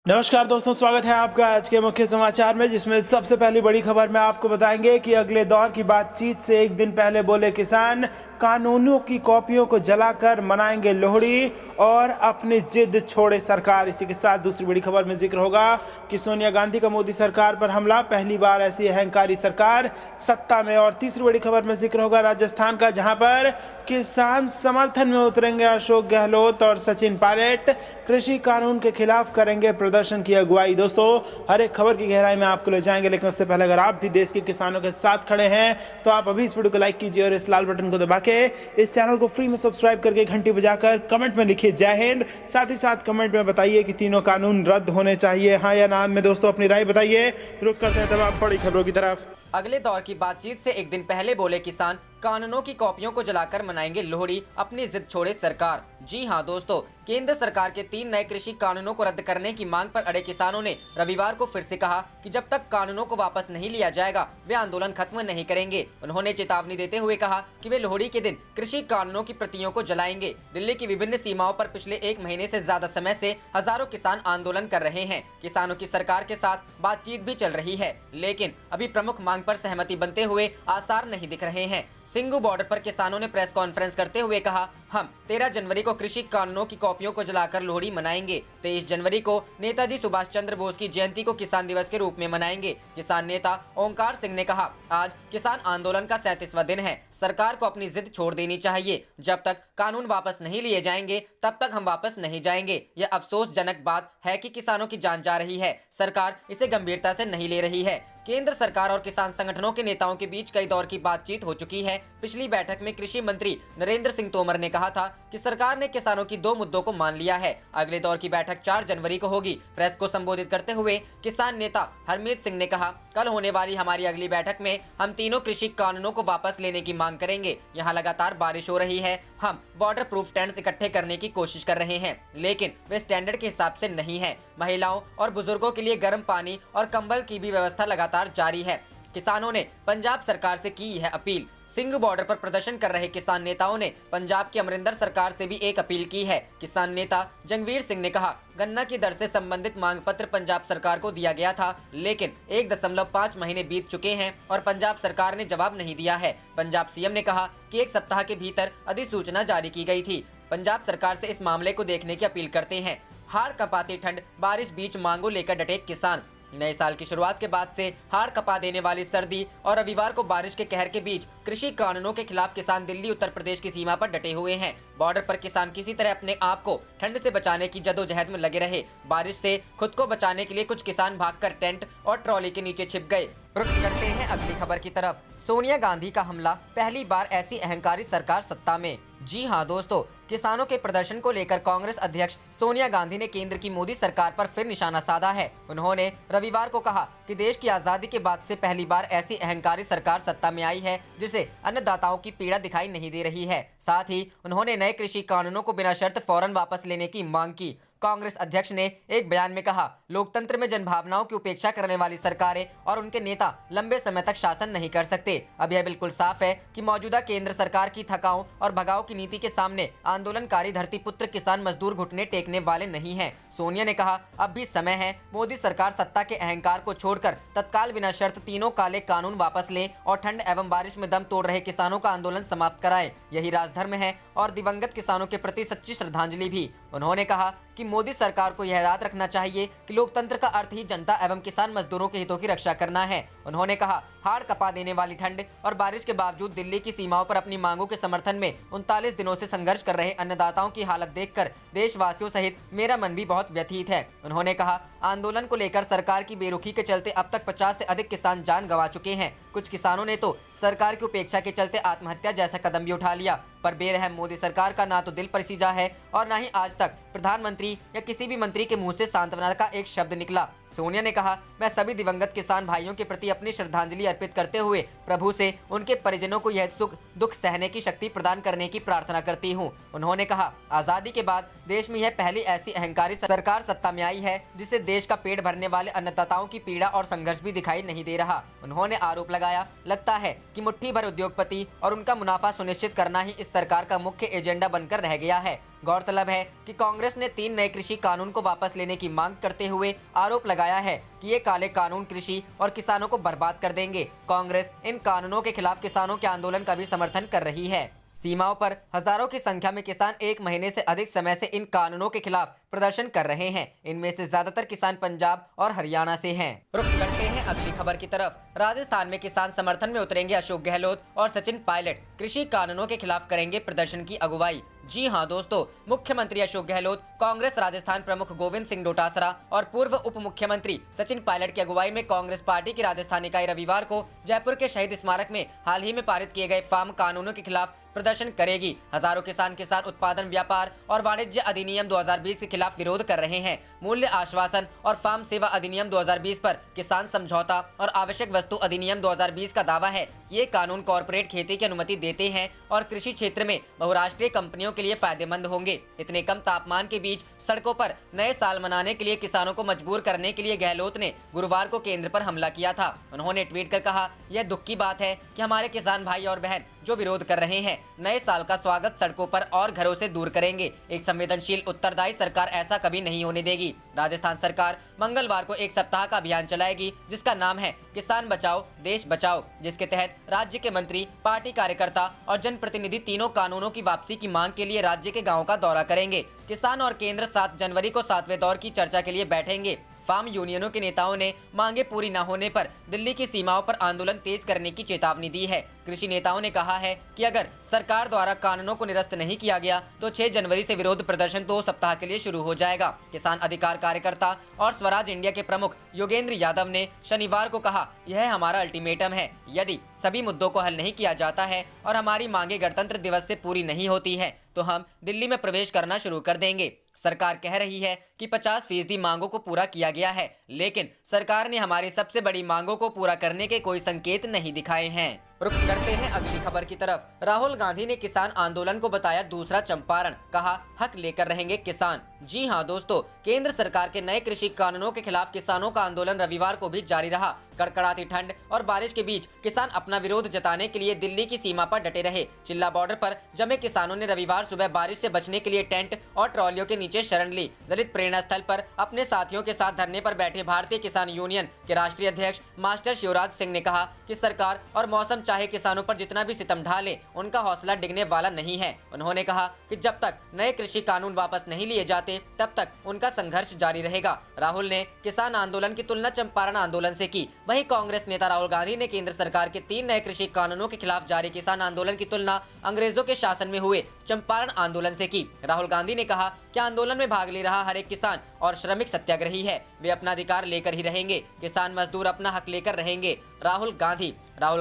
नमस्कार दोस्तों, स्वागत है आपका आज के मुख्य समाचार में, जिसमें सबसे पहली बड़ी खबर में आपको बताएंगे कि अगले दौर की बातचीत से एक दिन पहले बोले किसान, कानूनों की कॉपियों को जलाकर मनाएंगे लोहड़ी और अपनी जिद छोड़े सरकार। इसी के साथ दूसरी बड़ी खबर में जिक्र होगा कि सोनिया गांधी का मोदी सरकार पर हमला, पहली बार ऐसी अहंकारी सरकार सत्ता में। और तीसरी बड़ी खबर में जिक्र होगा राजस्थान का, जहां पर किसान समर्थन में उतरेंगे अशोक गहलोत और सचिन पायलट, कृषि कानून के खिलाफ करेंगे प्रदर्शन की अगुवाई। दोस्तों, हर एक खबर की गहराई में आपको ले जाएंगे, लेकिन उससे पहले अगर आप भी देश के किसानों के साथ खड़े हैं तो आप अभी इस वीडियो को लाइक कीजिए और इस लाल बटन को दबा के इस चैनल को फ्री में सब्सक्राइब करके घंटी बजाकर कमेंट में लिखिए जय हिंद। साथ ही साथ कमेंट में बताइए कि तीनों कानून रद्द होने चाहिए, हाँ या ना में। दोस्तों, अपनी राय बताइए। रुक करते हैं तमाम बड़ी खबरों की तरफ। अगले दौर की बातचीत से एक दिन पहले बोले किसान, कानूनों की कॉपियों को जलाकर मनाएंगे लोहड़ी, अपनी जिद छोड़े सरकार। जी हां दोस्तों, केंद्र सरकार के 3 नए कृषि कानूनों को रद्द करने की मांग पर अड़े किसानों ने रविवार को फिर से कहा कि जब तक कानूनों को वापस नहीं लिया जाएगा वे आंदोलन खत्म नहीं करेंगे। उन्होंने चेतावनी देते हुए कहा कि वे लोहड़ी के दिन कृषि कानूनों की प्रतियों को जलाएंगे। दिल्ली की विभिन्न सीमाओं पर पिछले 1 महीने से ज्यादा समय से हजारों किसान आंदोलन कर रहे हैं। किसानों की सरकार के साथ बातचीत भी चल रही है, लेकिन अभी प्रमुख मांग पर सहमति बनते हुए आसार नहीं दिख रहे हैं। सिंगू बॉर्डर पर किसानों ने प्रेस कॉन्फ्रेंस करते हुए कहा, हम 13 जनवरी को कृषि कानूनों की कॉपियों को जलाकर लोहड़ी मनाएंगे। 23 जनवरी को नेताजी सुभाष चंद्र बोस की जयंती को किसान दिवस के रूप में मनाएंगे। किसान नेता ओंकार सिंह ने कहा, आज किसान आंदोलन का 37वां दिन है। सरकार को अपनी जिद छोड़ देनी चाहिए। जब तक कानून वापस नहीं लिए जाएंगे तब तक हम वापस नहीं जाएंगे। यह अफसोसजनक बात है कि किसानों की जान जा रही है, सरकार इसे गंभीरता से नहीं ले रही है। केंद्र सरकार और किसान संगठनों के नेताओं के बीच कई दौर की बातचीत हो चुकी है। पिछली बैठक में कृषि मंत्री नरेंद्र सिंह तोमर ने कहा था कि सरकार ने किसानों की 2 मुद्दों को मान लिया है। अगले दौर की बैठक 4 जनवरी को होगी। प्रेस को संबोधित करते हुए किसान नेता हरमीत सिंह ने कहा, कल होने वाली हमारी अगली बैठक में हम तीनों कृषि कानूनों को वापस लेने की मांग करेंगे। यहाँ लगातार बारिश हो रही है, हम वाटर प्रूफ टेंट्स इकट्ठे करने की कोशिश कर रहे हैं, लेकिन वे स्टैंडर्ड के हिसाब से नहीं है। महिलाओं और बुजुर्गों के लिए गर्म पानी और कंबल की भी व्यवस्था लगातार जारी है। किसानों ने पंजाब सरकार से की है अपील। सिंघू बॉर्डर पर प्रदर्शन कर रहे किसान नेताओं ने पंजाब की अमरिंदर सरकार से भी एक अपील की है। किसान नेता जंगवीर सिंह ने कहा, गन्ना की दर से संबंधित मांग पत्र पंजाब सरकार को दिया गया था, लेकिन 1.5 महीने बीत चुके हैं और पंजाब सरकार ने जवाब नहीं दिया है। पंजाब सीएम ने कहा कि 1 सप्ताह के भीतर अधिसूचना जारी की गई थी। पंजाब सरकार से इस मामले को देखने की अपील करते हैं। हाड़ कपाती ठंड, बारिश बीच मांगों लेकर डटे किसान। नए साल की शुरुआत के बाद से हाड़ कपा देने वाली सर्दी और रविवार को बारिश के कहर के बीच कृषि कानूनों के खिलाफ किसान दिल्ली उत्तर प्रदेश की सीमा पर डटे हुए हैं। बॉर्डर पर किसान किसी तरह अपने आप को ठंड से बचाने की जदोजहद में लगे रहे। बारिश से खुद को बचाने के लिए कुछ किसान भागकर टेंट और ट्रॉली के नीचे छिप गए। रुक करते हैं अगली खबर की तरफ। सोनिया गांधी का हमला, पहली बार ऐसी अहंकारी सरकार सत्ता में। जी हां दोस्तों, किसानों के प्रदर्शन को लेकर कांग्रेस अध्यक्ष सोनिया गांधी ने केंद्र की मोदी सरकार पर फिर निशाना साधा है। उन्होंने रविवार को कहा कि देश की आजादी के बाद से पहली बार ऐसी अहंकारी सरकार सत्ता में आई है जिसे अन्नदाताओं की पीड़ा दिखाई नहीं दे रही है। साथ ही उन्होंने नए कृषि कानूनों को बिना शर्त फौरन वापस लेने की मांग की। कांग्रेस अध्यक्ष ने एक बयान में कहा, लोकतंत्र में जनभावनाओं की उपेक्षा करने वाली सरकारें और उनके नेता लंबे समय तक शासन नहीं कर सकते। अब यह बिल्कुल साफ है कि मौजूदा केंद्र सरकार की थकाऊ और भगाओ की नीति के सामने आंदोलनकारी धरतीपुत्र किसान मजदूर घुटने टेकने वाले नहीं हैं। सोनिया ने कहा, अब भी समय है, मोदी सरकार सत्ता के अहंकार को छोड़कर तत्काल बिना शर्त तीनों काले कानून वापस ले और ठंड एवं बारिश में दम तोड़ रहे किसानों का आंदोलन समाप्त कराए। यही राजधर्म है और दिवंगत किसानों के प्रति सच्ची श्रद्धांजलि भी। उन्होंने कहा कि मोदी सरकार को यह याद रखना चाहिए कि लोकतंत्र का अर्थ ही जनता एवं किसान मजदूरों के हितों की रक्षा करना है। उन्होंने कहा, हाड़ कपा देने वाली ठंड और बारिश के बावजूद दिल्ली की सीमाओं पर अपनी मांगों के समर्थन में 39 दिनों से संघर्ष कर रहे अन्नदाताओं की हालत देखकर देशवासियों सहित मेरा मन भी बहुत व्यथित है। उन्होंने कहा, आंदोलन को लेकर सरकार की बेरुखी के चलते अब तक 50 से अधिक किसान जान गंवा चुके हैं। कुछ किसानों ने तो सरकार की उपेक्षा के चलते आत्महत्या जैसा कदम भी उठा लिया। पर बेरहम मोदी सरकार का ना तो दिल पसीजा है और ना ही आज तक प्रधानमंत्री या किसी भी मंत्री के मुंह से सांत्वना का एक शब्द निकला। सोनिया ने कहा, मैं सभी दिवंगत किसान भाइयों के प्रति अपनी श्रद्धांजलि अर्पित करते हुए प्रभु से उनके परिजनों को यह दुख सहने की शक्ति प्रदान करने की प्रार्थना करती हूं। उन्होंने कहा, आजादी के बाद देश में यह पहली ऐसी अहंकारी सरकार सत्ता में आई है जिसे देश का पेट भरने वाले अन्नदाताओं की पीड़ा और संघर्ष भी दिखाई नहीं दे रहा। उन्होंने आरोप लगाया, लगता है कि मुट्ठी भर उद्योगपति और उनका मुनाफा सुनिश्चित करना ही इस सरकार का मुख्य एजेंडा बनकर रह गया है। गौरतलब है कि कांग्रेस ने 3 नए कृषि कानून को वापस लेने की मांग करते हुए आरोप लगाया है कि ये काले कानून कृषि और किसानों को बर्बाद कर देंगे। कांग्रेस इन कानूनों के खिलाफ किसानों के आंदोलन का भी समर्थन कर रही है। सीमाओं पर हजारों की संख्या में किसान 1 महीने से अधिक समय से इन कानूनों के खिलाफ प्रदर्शन कर रहे हैं। इनमें से ज्यादातर किसान पंजाब और हरियाणा से हैं। रुख करते हैं अगली खबर की तरफ। राजस्थान में किसान समर्थन में उतरेंगे अशोक गहलोत और सचिन पायलट। कृषि कानूनों के खिलाफ करेंगे प्रदर्शन की अगुवाई। जी हां दोस्तों, मुख्यमंत्री अशोक गहलोत, कांग्रेस राजस्थान प्रमुख गोविंद सिंह डोटासरा और पूर्व उप मुख्यमंत्री सचिन पायलट की अगुवाई में कांग्रेस पार्टी की राजस्थान इकाई रविवार को जयपुर के शहीद स्मारक में हाल ही में पारित किए गए फार्म कानूनों के खिलाफ प्रदर्शन करेगी। हजारों किसान उत्पादन व्यापार और वाणिज्य अधिनियम 2020 के खिलाफ विरोध कर रहे हैं। मूल्य आश्वासन और फार्म सेवा अधिनियम 2020 पर किसान समझौता और आवश्यक वस्तु अधिनियम 2020 का दावा है। ये कानून कॉर्पोरेट खेती की अनुमति देते हैं और कृषि क्षेत्र में बहुराष्ट्रीय कंपनियों के लिए फायदेमंद होंगे। इतने कम तापमान के बीच सड़कों पर नए साल मनाने के लिए किसानों को मजबूर करने के लिए गहलोत ने गुरुवार को केंद्र पर हमला किया था। उन्होंने ट्वीट कर कहा, यह दुख की बात है कि हमारे किसान भाई और बहन जो विरोध कर रहे हैं नए साल का स्वागत सड़कों पर और घरों से दूर करेंगे। एक संवेदनशील उत्तरदायी सरकार ऐसा कभी नहीं होने देगी। राजस्थान सरकार मंगलवार को 1 सप्ताह का अभियान चलाएगी जिसका नाम है किसान बचाओ देश बचाओ, जिसके तहत राज्य के मंत्री, पार्टी कार्यकर्ता और जनप्रतिनिधि तीनों कानूनों की वापसी की मांग के लिए राज्य के गाँव का दौरा करेंगे। किसान और केंद्र 7 जनवरी को 7वें दौर की चर्चा के लिए बैठेंगे। फार्म यूनियनों के नेताओं ने मांगे पूरी न होने पर दिल्ली की सीमाओं पर आंदोलन तेज करने की चेतावनी दी है। कृषि नेताओं ने कहा है कि अगर सरकार द्वारा कानूनों को निरस्त नहीं किया गया तो 6 जनवरी से विरोध प्रदर्शन 2 सप्ताह के लिए शुरू हो जाएगा। किसान अधिकार कार्यकर्ता और स्वराज इंडिया के प्रमुख योगेंद्र यादव ने शनिवार को कहा, यह हमारा अल्टीमेटम है। यदि सभी मुद्दों को हल नहीं किया जाता है और हमारी मांगे गणतंत्र दिवस से पूरी नहीं होती है तो हम दिल्ली में प्रवेश करना शुरू कर देंगे। सरकार कह रही है कि 50% मांगों को पूरा किया गया है, लेकिन सरकार ने हमारी सबसे बड़ी मांगों को पूरा करने के कोई संकेत नहीं दिखाए हैं। रुख करते हैं अगली खबर की तरफ। राहुल गांधी ने किसान आंदोलन को बताया दूसरा चंपारण, कहा हक लेकर रहेंगे किसान। जी हां दोस्तों, केंद्र सरकार के नए कृषि कानूनों के खिलाफ किसानों का आंदोलन रविवार को भी जारी रहा। कड़कड़ाती ठंड और बारिश के बीच किसान अपना विरोध जताने के लिए दिल्ली की सीमा पर डटे रहे। चिल्ला बॉर्डर पर जमे किसानों ने रविवार सुबह बारिश से बचने के लिए टेंट और ट्रॉलियों के नीचे शरण ली। दलित प्रेरणा स्थल पर अपने साथियों के साथ धरने पर बैठे भारतीय किसान यूनियन के राष्ट्रीय अध्यक्ष मास्टर शिवराज सिंह ने कहा कि सरकार और मौसम चाहे किसानों पर जितना भी सितम ढाले, उनका हौसला डिगने वाला नहीं है। उन्होंने कहा कि जब तक नए कृषि कानून वापस नहीं लिए जाते तब तक उनका संघर्ष जारी रहेगा। राहुल ने किसान आंदोलन की तुलना चंपारण आंदोलन से की। वहीं कांग्रेस नेता राहुल गांधी ने केंद्र सरकार के 3 नए कृषि कानूनों के खिलाफ जारी किसान आंदोलन की तुलना अंग्रेजों के शासन में हुए चंपारण आंदोलन से की। राहुल गांधी ने कहा कि आंदोलन में भाग ले रहा हर एक किसान और श्रमिक सत्याग्रही है। वे अपना अधिकार लेकर ही रहेंगे। किसान मजदूर अपना हक लेकर रहेंगे। राहुल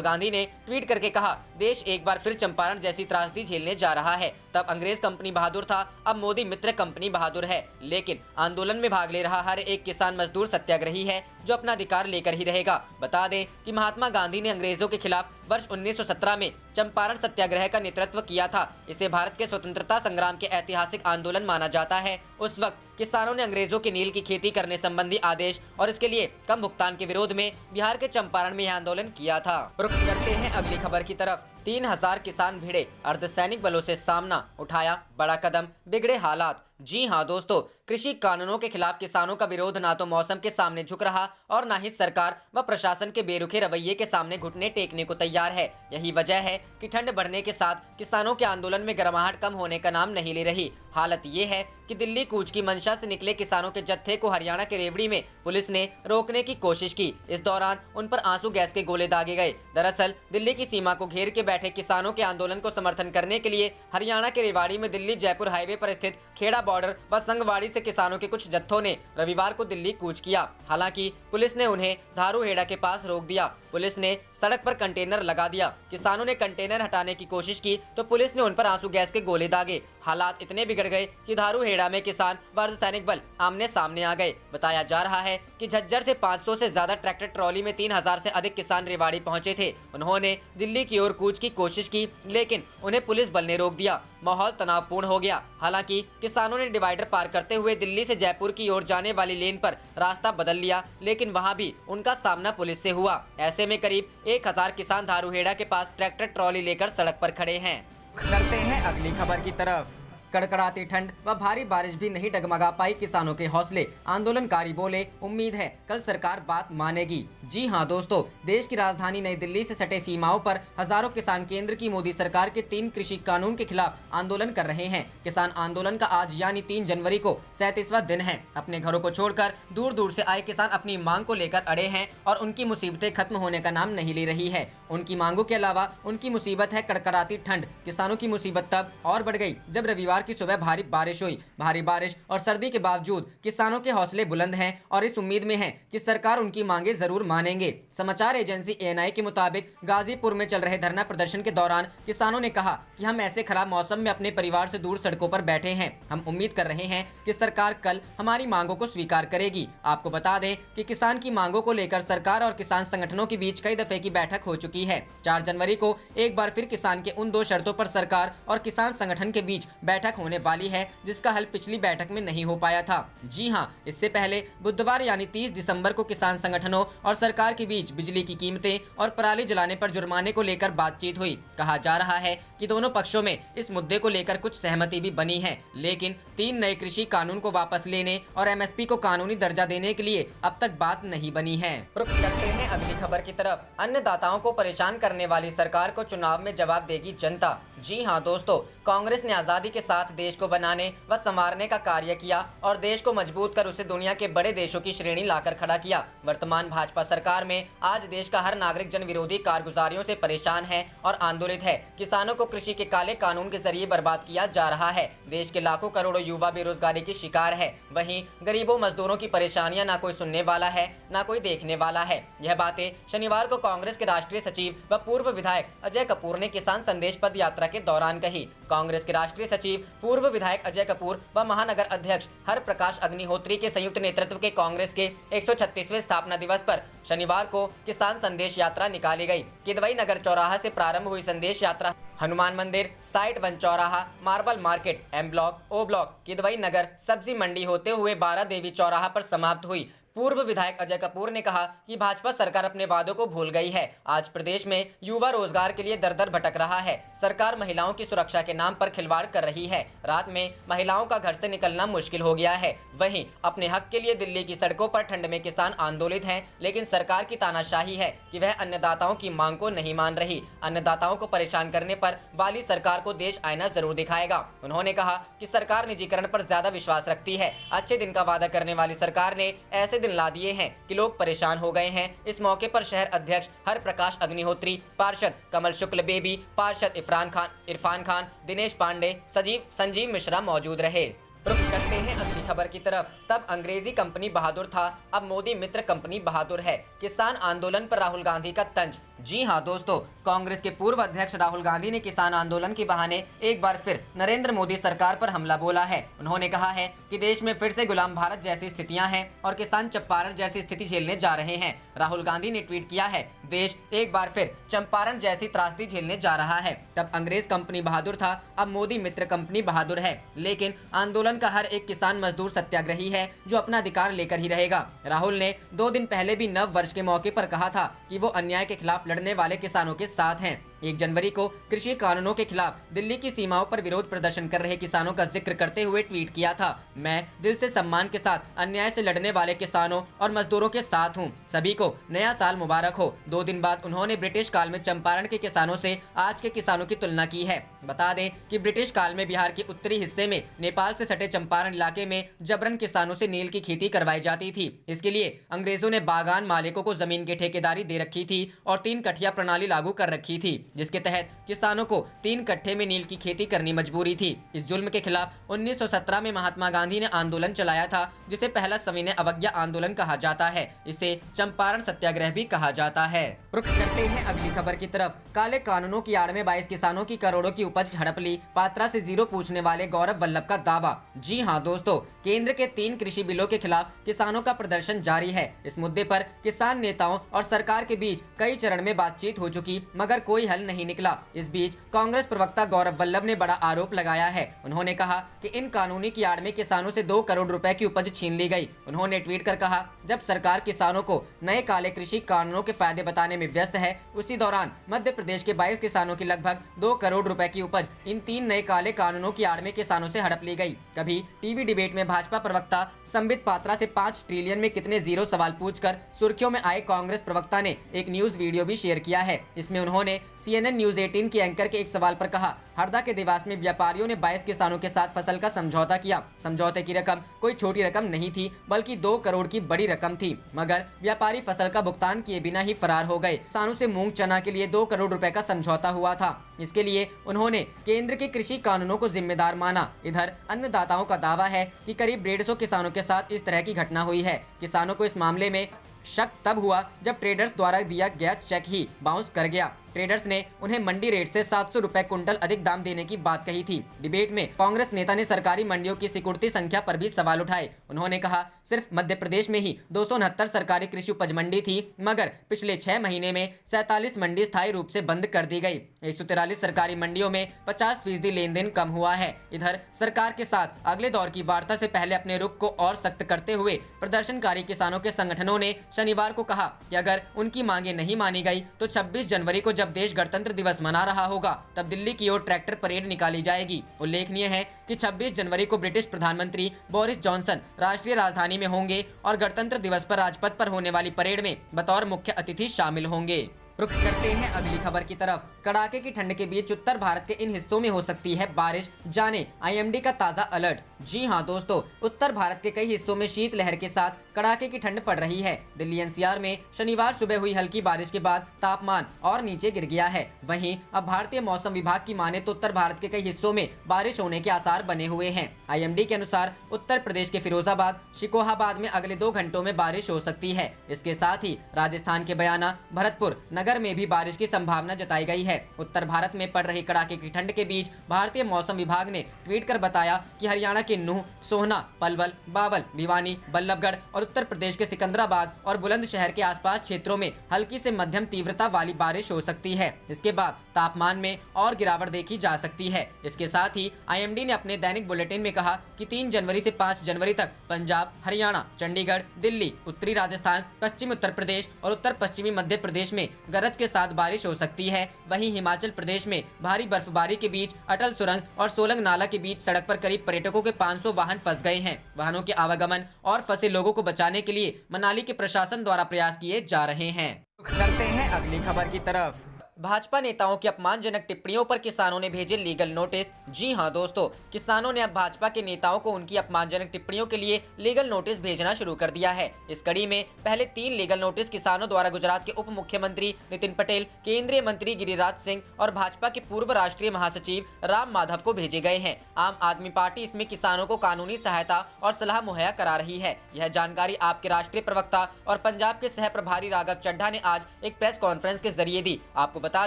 गांधी ने ट्वीट करके कहा, देश एक बार फिर चंपारण जैसी त्रासदी झेलने जा रहा है। तब अंग्रेज कंपनी बहादुर था, अब मोदी मित्र कंपनी बहादुर है। लेकिन आंदोलन में भाग ले रहा हर एक किसान मजदूर सत्याग्रही है जो अपना अधिकार लेकर ही रहेगा। बता दें कि महात्मा गांधी ने अंग्रेजों के खिलाफ वर्ष 1917 में चंपारण सत्याग्रह का नेतृत्व किया था। इसे भारत के स्वतंत्रता संग्राम के ऐतिहासिक आंदोलन माना जाता है। उस वक्त किसानों ने अंग्रेजों के नील की खेती करने संबंधी आदेश और इसके लिए कम भुगतान के विरोध में बिहार के चंपारण में यह आंदोलन किया था। रुख करते हैं अगली खबर की तरफ। 3000 किसान भिड़े, अर्धसैनिक बलों से सामना, उठाया बड़ा कदम, बिगड़े हालात। जी हां दोस्तों, कृषि कानूनों के खिलाफ किसानों का विरोध ना तो मौसम के सामने झुक रहा और ना ही सरकार व प्रशासन के बेरुखे रवैये के सामने घुटने टेकने को तैयार है। यही वजह है कि ठंड बढ़ने के साथ किसानों के आंदोलन में गर्माहट कम होने का नाम नहीं ले रही। हालत ये है कि दिल्ली कूच की मंशा से निकले किसानों के जत्थे को हरियाणा के रेवड़ी में पुलिस ने रोकने की कोशिश की। इस दौरान उन पर आंसू गैस के गोले दागे गए। दरअसल दिल्ली की सीमा को घेर के बैठे किसानों के आंदोलन को समर्थन करने के लिए हरियाणा के रेवाड़ी में दिल्ली जयपुर हाईवे पर स्थित खेड़ा बॉर्डर व संगवाड़ी से किसानों के कुछ जत्थों ने रविवार को दिल्ली कूच किया। हालांकि पुलिस ने उन्हें धारूहेड़ा के पास रोक दिया। पुलिस ने सड़क पर कंटेनर लगा दिया। किसानों ने कंटेनर हटाने की कोशिश की तो पुलिस ने उन पर आंसू गैस के गोले दागे। हालात इतने बिगड़ गए कि धारूहेड़ा में किसान व अर्धसैनिक बल आमने सामने आ गए। बताया जा रहा है कि झज्जर से 500 से ज्यादा ट्रैक्टर ट्रॉली में 3000 से अधिक किसान रेवाड़ी पहुंचे थे। उन्होंने दिल्ली की ओर कूच की कोशिश की, लेकिन उन्हें पुलिस बल ने रोक दिया। माहौल तनावपूर्ण हो गया। हालांकि किसानों ने डिवाइडर पार करते हुए दिल्ली से जयपुर की ओर जाने वाली लेन पर रास्ता बदल लिया, लेकिन वहां भी उनका सामना पुलिस से हुआ। ऐसे में करीब 1000 किसान धारूहेड़ा के पास ट्रैक्टर ट्रॉली लेकर सड़क पर खड़े हैं। करते हैं अगली खबर की तरफ। कड़कड़ाती ठंड व भारी बारिश भी नहीं डगमगा पाई किसानों के हौसले। आंदोलनकारी बोले, उम्मीद है कल सरकार बात मानेगी। जी हां दोस्तों, देश की राजधानी नई दिल्ली से सटे सीमाओं पर हजारों किसान केंद्र की मोदी सरकार के 3 कृषि कानून के खिलाफ आंदोलन कर रहे हैं। किसान आंदोलन का आज यानी 3 जनवरी को 37वां दिन है। अपने घरों को छोड़कर दूर दूर से आए किसान अपनी मांग को लेकर अड़े हैं और उनकी मुसीबतें खत्म होने का नाम नहीं ले रही है। उनकी मांगों के अलावा उनकी मुसीबत है कड़कड़ाती ठंड। किसानों की मुसीबत तब और बढ़ गई जब रविवार की सुबह भारी बारिश हुई। भारी बारिश और सर्दी के बावजूद किसानों के हौसले बुलंद हैं और इस उम्मीद में हैं कि सरकार उनकी मांगे जरूर मानेंगे। समाचार एजेंसी ANI के मुताबिक गाजीपुर में चल रहे धरना प्रदर्शन के दौरान किसानों ने कहा कि हम ऐसे खराब मौसम में अपने परिवार से दूर सड़कों पर बैठे हैं। हम उम्मीद कर रहे हैं कि सरकार कल हमारी मांगों को स्वीकार करेगी। आपको बता दें कि किसान की मांगों को लेकर सरकार और किसान संगठनों के बीच कई दफे की बैठक हो चुकी है। 4 जनवरी को एक बार फिर किसान के उन 2 शर्तों पर सरकार और किसान संगठन के बीच बैठक होने वाली है जिसका हल पिछली बैठक में नहीं हो पाया था। जी हां, इससे पहले बुधवार यानी 30 दिसंबर को किसान संगठनों और सरकार के बीच बिजली की कीमतें और पराली जलाने पर जुर्माने को लेकर बातचीत हुई। कहा जा रहा है कि दोनों पक्षों में इस मुद्दे को लेकर कुछ सहमति भी बनी है, लेकिन 3 नए कृषि कानून को वापस लेने और MSP को कानूनी दर्जा देने के लिए अब तक बात नहीं बनी है। रुख करते हैं अगली खबर की तरफ। अन्नदाताओं को परेशान करने वाली सरकार को चुनाव में जवाब देगी जनता। जी हां दोस्तों, कांग्रेस ने आजादी के साथ देश को बनाने व संवारने का कार्य किया और देश को मजबूत कर उसे दुनिया के बड़े देशों की श्रेणी लाकर खड़ा किया। वर्तमान भाजपा सरकार में आज देश का हर नागरिक जन विरोधी कारगुजारियों से परेशान है और आंदोलित है। किसानों को कृषि के काले कानून के जरिए बर्बाद किया जा रहा है। देश के लाखों करोड़ों युवा बेरोजगारी की शिकार है। वहीं गरीबों मजदूरों की परेशानियां ना कोई सुनने वाला है ना कोई देखने वाला है। यह बातें शनिवार को कांग्रेस के राष्ट्रीय सचिव व पूर्व विधायक अजय कपूर ने किसान संदेश पद यात्रा के दौरान कही। कांग्रेस के राष्ट्रीय सचिव पूर्व विधायक अजय कपूर व महानगर अध्यक्ष हर प्रकाश अग्निहोत्री के संयुक्त नेतृत्व के कांग्रेस के 136वें स्थापना दिवस पर शनिवार को किसान संदेश यात्रा निकाली गई। किदवई नगर चौराहा से प्रारंभ हुई संदेश यात्रा हनुमान मंदिर, साइट 1 चौराहा, marble market, M block, O block, Kidwai Nagar, सब्जी मंडी होते हुए 12 देवी चौराहा पर समाप्त हुई। पूर्व विधायक अजय कपूर ने कहा कि भाजपा सरकार अपने वादों को भूल गई है। आज प्रदेश में युवा रोजगार के लिए दर दर भटक रहा है। सरकार महिलाओं की सुरक्षा के नाम पर खिलवाड़ कर रही है। रात में महिलाओं का घर से निकलना मुश्किल हो गया है। वहीं अपने हक के लिए दिल्ली की सड़कों पर ठंड में किसान आंदोलित हैं, लेकिन सरकार की तानाशाही है कि वह अन्नदाताओं की मांग को नहीं मान रही। अन्नदाताओं को परेशान करने पर वाली सरकार को देश आईना जरूर दिखाएगा। उन्होंने कहा कि सरकार निजीकरण पर ज्यादा विश्वास रखती है। अच्छे दिन का वादा करने वाली सरकार ने ऐसे ला दिए हैं कि लोग परेशान हो गए हैं। इस मौके पर शहर अध्यक्ष हर प्रकाश अग्निहोत्री, पार्षद कमल शुक्ल बेबी, पार्षद इरफान खान, दिनेश पांडे, संजीव मिश्रा मौजूद रहे। रुख करते हैं अगली खबर की तरफ। तब अंग्रेजी कंपनी बहादुर था, अब मोदी मित्र कंपनी बहादुर है। किसान आंदोलन पर राहुल गांधी का तंज। जी हां दोस्तों, कांग्रेस के पूर्व अध्यक्ष राहुल गांधी ने किसान आंदोलन के बहाने एक बार फिर नरेंद्र मोदी सरकार पर हमला बोला है। उन्होंने कहा है कि देश में फिर से गुलाम भारत जैसी स्थितियां हैं और किसान चंपारण जैसी स्थिति झेलने जा रहे हैं। राहुल गांधी ने ट्वीट किया है, देश एक बार फिर चंपारण जैसी त्रासदी झेलने जा रहा है। तब अंग्रेज कंपनी बहादुर था, अब मोदी मित्र कंपनी बहादुर है। लेकिन आंदोलन का हर एक किसान मजदूर सत्याग्रही है जो अपना अधिकार लेकर ही रहेगा। राहुल ने 2 दिन पहले भी नव वर्ष के मौके पर कहा था कि वो अन्याय के खिलाफ लड़ने वाले किसानों के साथ हैं। 1 जनवरी को कृषि कानूनों के खिलाफ दिल्ली की सीमाओं पर विरोध प्रदर्शन कर रहे किसानों का जिक्र करते हुए ट्वीट किया था, मैं दिल से सम्मान के साथ अन्याय से लड़ने वाले किसानों और मजदूरों के साथ हूं। सभी को नया साल मुबारक हो। 2 दिन बाद उन्होंने ब्रिटिश काल में चंपारण के किसानों से आज के किसानों की तुलना की है। बता दें कि ब्रिटिश काल में बिहार के उत्तरी हिस्से में नेपाल से सटे चंपारण इलाके में जबरन किसानों से नील की खेती करवाई जाती थी। इसके लिए अंग्रेजों ने बागान मालिकों को जमीन की ठेकेदारी दे रखी थी और 3 कठिया प्रणाली लागू कर रखी थी, जिसके तहत किसानों को 3 कट्ठे में नील की खेती करनी मजबूरी थी। इस जुल्म के खिलाफ 1917 में महात्मा गांधी ने आंदोलन चलाया था, जिसे पहला सविनय अवज्ञा आंदोलन कहा जाता है। इसे चंपारण सत्याग्रह भी कहा जाता है। रुख करते हैं अगली खबर की तरफ। काले कानूनों की आड़ में 22 किसानों की करोड़ों की उपज हड़प ली, पात्रा से 0 पूछने वाले गौरव वल्लभ का दावा। जी हां दोस्तों, केंद्र के 3 कृषि बिलों के खिलाफ किसानों का प्रदर्शन जारी है। इस मुद्दे पर किसान नेताओं और सरकार के बीच कई चरण में बातचीत हो चुकी, मगर कोई हल नहीं निकला। इस बीच कांग्रेस प्रवक्ता गौरव वल्लभ ने बड़ा आरोप लगाया है। उन्होंने कहा कि इन कानूनी की आड़ में किसानों से 2 करोड़ रुपए की उपज छीन ली गई। उन्होंने ट्वीट कर कहा, जब सरकार किसानों को नए काले कृषि कानूनों के फायदे बताने में व्यस्त है, उसी दौरान मध्य प्रदेश के 22 किसानों की लगभग 2 करोड़ रुपए की उपज इन 3 नए काले कानूनों की आड़ में किसानों से हड़प ली गई। कभी टीवी डिबेट में भाजपा प्रवक्ता संबित पात्रा से 5 ट्रिलियन में कितने जीरो सवाल पूछकर सुर्खियों में आए कांग्रेस प्रवक्ता ने एक न्यूज वीडियो भी शेयर किया है। इसमें उन्होंने CNN न्यूज 18 के एंकर के एक सवाल पर कहा, हरदा के देवास में व्यापारियों ने 22 किसानों के साथ फसल का समझौता किया। समझौते की रकम कोई छोटी रकम नहीं थी, बल्कि 2 करोड़ की बड़ी रकम थी, मगर व्यापारी फसल का भुगतान किए बिना ही फरार हो गए। किसानों से मूंग चना के लिए 2 करोड़ रुपए का समझौता हुआ था। इसके लिए उन्होंने केंद्र के कृषि कानूनों को जिम्मेदार माना। इधर अन्नदाताओं का दावा है कि करीब 150 किसानों के साथ इस तरह की घटना हुई है। किसानों को इस मामले में शक तब हुआ जब ट्रेडर्स द्वारा दिया गया चेक ही बाउंस कर गया। ट्रेडर्स ने उन्हें मंडी रेट से 700 रुपए कुंटल अधिक दाम देने की बात कही थी। डिबेट में कांग्रेस नेता ने सरकारी मंडियों की सिकुड़ती संख्या पर भी सवाल उठाए। उन्होंने कहा, सिर्फ मध्य प्रदेश में ही 269 सरकारी कृषि उपज मंडी थी, मगर पिछले 6 महीने में 47 मंडी स्थायी रूप से बंद कर दी गई। 143 सरकारी मंडियों में 50% लेन देन कम हुआ है। इधर सरकार के साथ अगले दौर की वार्ता से पहले अपने रुख को और सख्त करते हुए प्रदर्शनकारी किसानों के संगठनों ने शनिवार को कहा कि अगर उनकी मांगे नहीं मानी गई तो 26 जनवरी को जब देश गणतंत्र दिवस मना रहा होगा, तब दिल्ली की ओर ट्रैक्टर परेड निकाली जाएगी। उल्लेखनीय है कि 26 जनवरी को ब्रिटिश प्रधानमंत्री बोरिस जॉनसन राष्ट्रीय राजधानी में होंगे और गणतंत्र दिवस पर राजपथ पर होने वाली परेड में बतौर मुख्य अतिथि शामिल होंगे। रुख करते हैं अगली खबर की तरफ। कड़ाके की ठंड के बीच उत्तर भारत के इन हिस्सों में हो सकती है बारिश, जाने IMD का ताजा अलर्ट। जी हां दोस्तों, उत्तर भारत के कई हिस्सों में शीतलहर के साथ कड़ाके की ठंड पड़ रही है। दिल्ली NCR में शनिवार सुबह हुई हल्की बारिश के बाद तापमान और नीचे गिर गया है। वहीं अब भारतीय मौसम विभाग की माने तो उत्तर भारत के कई हिस्सों में बारिश होने के आसार बने हुए हैं। IMD के अनुसार उत्तर प्रदेश के फिरोजाबाद, शिकोहाबाद में अगले 2 घंटों में बारिश हो सकती है। इसके साथ ही राजस्थान के बयाना, भरतपुर, नगर में भी बारिश की संभावना जताई गई है। उत्तर भारत में पड़ रही कड़ाके की ठंड के बीच भारतीय मौसम विभाग ने ट्वीट कर बताया कि हरियाणा के नूह, सोहना, पलवल, बावल, भिवानी, बल्लभगढ़ और उत्तर प्रदेश के सिकंदराबाद और बुलंदशहर के आसपास क्षेत्रों में हल्की से मध्यम तीव्रता वाली बारिश हो सकती है। इसके बाद तापमान में और गिरावट देखी जा सकती है। इसके साथ ही IMD ने अपने दैनिक बुलेटिन में कहा कि 3 जनवरी से 5 जनवरी तक पंजाब, हरियाणा, चंडीगढ़, दिल्ली, उत्तरी राजस्थान, पश्चिमी उत्तर प्रदेश और उत्तर पश्चिमी मध्य प्रदेश में गरज के साथ बारिश हो सकती है। वहीं हिमाचल प्रदेश में भारी बर्फबारी के बीच अटल सुरंग और सोलंग नाला के बीच सड़क पर करीब पर्यटकों के 500 वाहन फंस गए हैं। वाहनों के आवागमन और फंसे लोगों को बचाने के लिए मनाली के प्रशासन द्वारा प्रयास किए जा रहे हैं। करते हैं अगली खबर की तरफ। भाजपा नेताओं की अपमानजनक टिप्पणियों पर किसानों ने भेजे लीगल नोटिस। जी हां दोस्तों, किसानों ने अब भाजपा के नेताओं को उनकी अपमानजनक टिप्पणियों के लिए लीगल नोटिस भेजना शुरू कर दिया है। इस कड़ी में पहले 3 लीगल नोटिस किसानों द्वारा गुजरात के उप मुख्यमंत्री नितिन पटेल, केंद्रीय मंत्री गिरिराज सिंह और भाजपा के पूर्व राष्ट्रीय महासचिव राम माधव को भेजे गए हैं। आम आदमी पार्टी इसमें किसानों को कानूनी सहायता और सलाह मुहैया करा रही है। यह जानकारी आपके राष्ट्रीय प्रवक्ता और पंजाब के सह प्रभारी राघव चड्ढा ने आज एक प्रेस कॉन्फ्रेंस के जरिए दी। आपको बता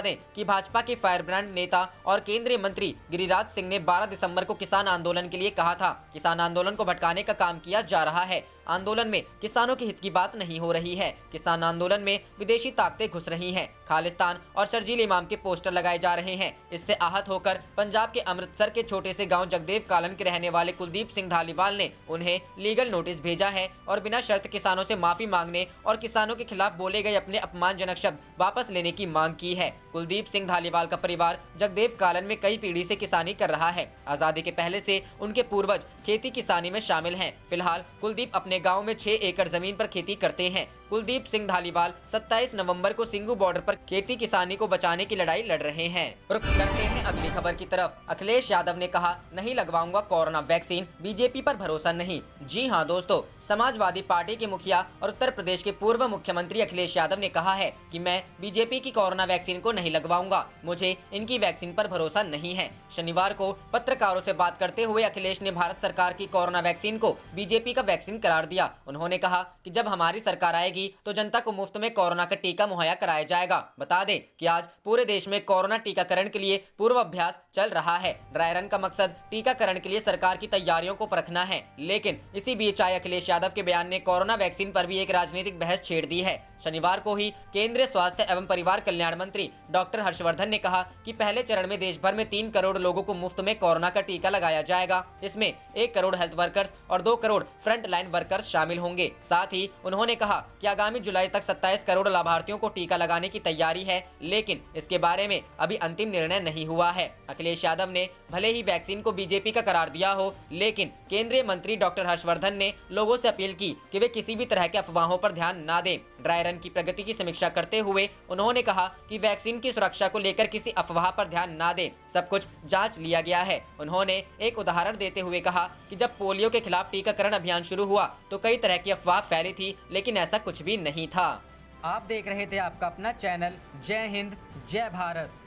दें कि भाजपा के फायरब्रांड नेता और केंद्रीय मंत्री गिरिराज सिंह ने 12 दिसंबर को किसान आंदोलन के लिए कहा था, किसान आंदोलन को भटकाने का काम किया जा रहा है। आंदोलन में किसानों के हित की बात नहीं हो रही है। किसान आंदोलन में विदेशी ताकतें घुस रही हैं। खालिस्तान और शर्जील इमाम के पोस्टर लगाए जा रहे हैं। इससे आहत होकर पंजाब के अमृतसर के छोटे से गांव जगदेव कालन के रहने वाले कुलदीप सिंह धालीवाल ने उन्हें लीगल नोटिस भेजा है और बिना शर्त किसानों से माफी मांगने और किसानों के खिलाफ बोले गए अपने अपमानजनक शब्द वापस लेने की मांग की है। कुलदीप सिंह धालीवाल का परिवार जगदेव कालन में कई पीढ़ी से किसानी कर रहा है। आजादी के पहले से उनके पूर्वज खेती किसानी में शामिल हैं। फिलहाल कुलदीप अपने गांव में 6 एकड़ जमीन पर खेती करते हैं। कुलदीप सिंह धालीवाल 27 नवंबर को सिंगू बॉर्डर पर खेती किसानी को बचाने की लड़ाई लड़ रहे हैं। रुख करते हैं अगली खबर की तरफ। अखिलेश यादव ने कहा, नहीं लगवाऊंगा कोरोना वैक्सीन, बीजेपी पर भरोसा नहीं। जी हां दोस्तों, समाजवादी पार्टी के मुखिया और उत्तर प्रदेश के पूर्व मुख्यमंत्री अखिलेश यादव ने कहा है कि मैं बीजेपी की कोरोना वैक्सीन को नहीं लगवाऊंगा, मुझे इनकी वैक्सीन पर भरोसा नहीं है। शनिवार को पत्रकारों से बात करते हुए अखिलेश ने भारत सरकार की कोरोना वैक्सीन को बीजेपी का वैक्सीन करार दिया। उन्होंने कहा कि जब हमारी सरकार आएगी तो जनता को मुफ्त में कोरोना का टीका मुहैया कराया जाएगा। बता दें कि आज पूरे देश में कोरोना टीकाकरण के लिए पूर्वाभ्यास चल रहा है। ड्राई रन का मकसद टीकाकरण के लिए सरकार की तैयारियों को परखना है। लेकिन इसी बीच आए अखिलेश यादव के बयान ने कोरोना वैक्सीन पर भी एक राजनीतिक बहस छेड़ दी है। शनिवार को ही केंद्रीय स्वास्थ्य एवं परिवार कल्याण मंत्री डॉक्टर हर्षवर्धन ने कहा कि पहले चरण में देश भर में 3 करोड़ लोगों को मुफ्त में कोरोना का टीका लगाया जाएगा। इसमें 1 करोड़ हेल्थ वर्कर्स और 2 करोड़ फ्रंट लाइन वर्कर्स शामिल होंगे। साथ ही उन्होंने कहा कि आगामी जुलाई तक 27 करोड़ लाभार्थियों को टीका लगाने की तैयारी है, लेकिन इसके बारे में अभी अंतिम निर्णय नहीं हुआ है। अखिलेश यादव ने भले ही वैक्सीन को बीजेपी का करार दिया हो, लेकिन केंद्रीय मंत्री डॉक्टर हर्षवर्धन ने लोगों से अपील की कि वे किसी भी तरह के अफवाहों पर ध्यान न दें। ड्राई रन की प्रगति की समीक्षा करते हुए उन्होंने कहा कि वैक्सीन की सुरक्षा को लेकर किसी अफवाह पर ध्यान न दें, सब कुछ जांच लिया गया है। उन्होंने एक उदाहरण देते हुए कहा कि जब पोलियो के खिलाफ टीकाकरण अभियान शुरू हुआ तो कई तरह की अफवाह फैली थी, लेकिन ऐसा कुछ भी नहीं था। आप देख रहे थे आपका अपना चैनल जय हिंद जय भारत।